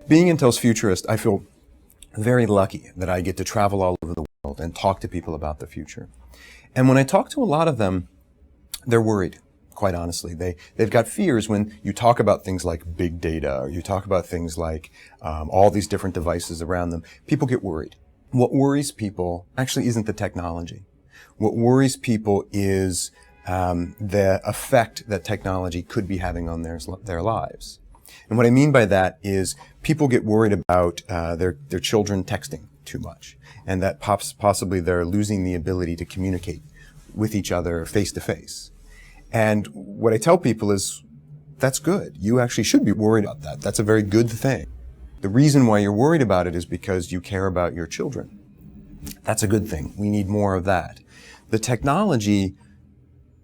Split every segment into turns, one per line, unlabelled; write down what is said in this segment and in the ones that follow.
Being Intel's futurist, I feel very lucky that I get to travel all over the world and talk to people about the future. And when I talk to a lot of them, they're worried, quite honestly. They've got fears when you talk about things like big data, or you talk about things like all these different devices around them. People get worried. What worries people actually isn't the technology. What worries people is the effect that technology could be having on their lives. And what I mean by that is people get worried about their children texting too much, and that possibly they're losing the ability to communicate with each other face to face. And what I tell people is, that's good. You actually should be worried about that. That's a very good thing. The reason why you're worried about it is because you care about your children. That's a good thing. We need more of that. The technology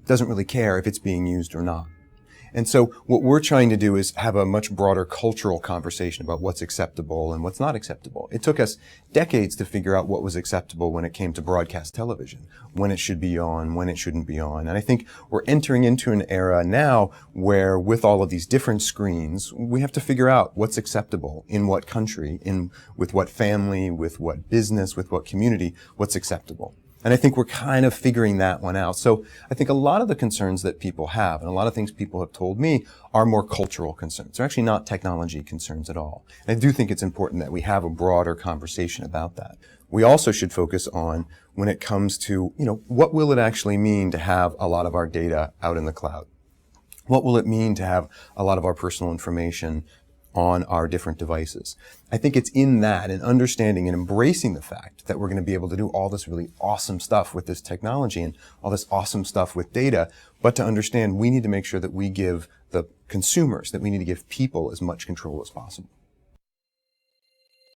doesn't really care if it's being used or not. And so what we're trying to do is have a much broader cultural conversation about what's acceptable and what's not acceptable. It took us decades to figure out what was acceptable when it came to broadcast television, when it should be on, when it shouldn't be on. And I think we're entering into an era now where with all of these different screens, we have to figure out what's acceptable in what country, with what family, with what business, with what community, what's acceptable. And I think we're kind of figuring that one out. So I think a lot of the concerns that people have, and a lot of things people have told me, are more cultural concerns. They're actually not technology concerns at all. And I do think it's important that we have a broader conversation about that. We also should focus on, when it comes to, what will it actually mean to have a lot of our data out in the cloud? What will it mean to have a lot of our personal information on our different devices? I think it's in that and understanding and embracing the fact that we're going to be able to do all this really awesome stuff with this technology and all this awesome stuff with data, but to understand we need to make sure that we give the consumers, that we need to give people as much control as possible.